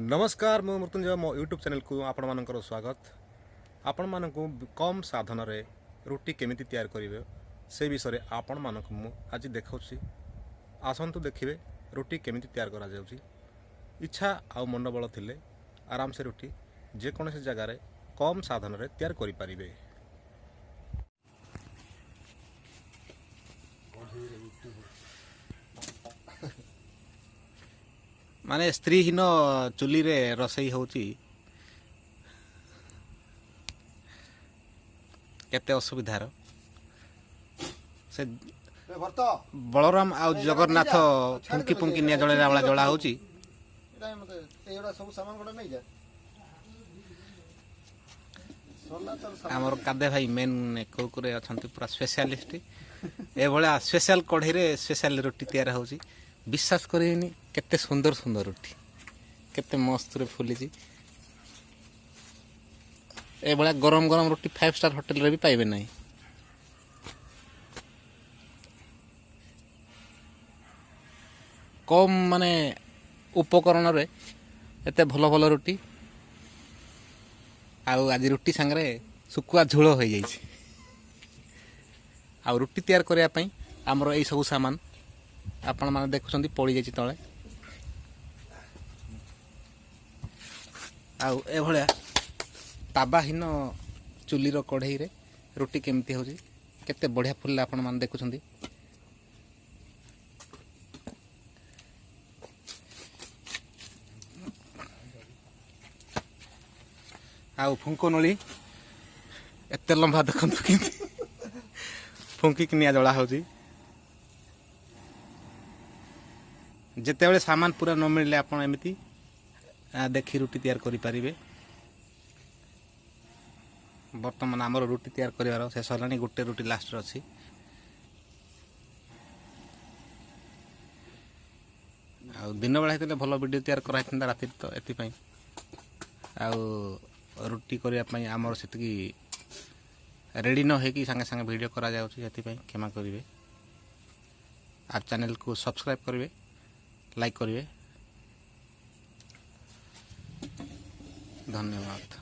नमस्कार मु मृत्युंजय मो यूट्यूब चैनल को आपण मानकर स्वागत। आपण मानकु कम साधन रे रुटी केमिति तैयार करिवे से विषय रे आपण मानक मु आज देखाउछि। आसंतु देखिबे रुटी केमिति तैयार करा जाउछि। इच्छा आ मंडबल थिले आराम से रुटी जे कोनोसी जगह रे कम साधन रे तैयार करि परिबे। माने स्त्रीहीन चुली रे रसई होची केते असुविधार से बलराम आ जगन्नाथ फुंकी फुंकी निया जळेला वाला जळा होची। आमर कादे भाई मेन कुरकुरे अछंती पूरा स्पेशलिस्ट ए भला स्पेशल कढ़ई रे स्पेशल रोटी तैयार होची। विश्वास करेनी केते सुंदर सुंदर रोटी केते मस्त रे फुली जी। ए बड़ा गरम गरम रोटी 5 स्टार होटल रे भी पाइबे नहीं। कम माने उपकरण रे एते भलो भलो रोटी आउ आज रोटी संगरे सुकुआ झोल हो जाई छी। आ रोटी तैयार करिया पई हमरो एई सब सामान आपण माने देखुछंती पड़ी जाई छी तळे। आउ ए भलिया ताबाहीन चुली रो कढ़ई रे रोटी केमती होची केते बढ़िया फुलला आपण माने देखुछंती। आउ फुंको नली एते लंबा देखंतु किंती फुंकी किनिया जळा होची। जिते बड़े सामान पूरा न मिले आप एमती देखी रुटी तैयार करि परिबे। वर्तमान आमर रुटी तैयार करिवार शेष हलानी गोटे रुटी लास्ट अछि। आ दिन बेला हेतले भलो वीडियो तैयार करा हितंदा राति तो एति पई आ रुटी करिया पई आमर सेतकी रेडी न हे कि संगे संगे वीडियो करा जाउछि। एति पई क्षमा करिवे। आप चैनल को सब्सक्राइब करिवे लाइक करिए। धन्यवाद।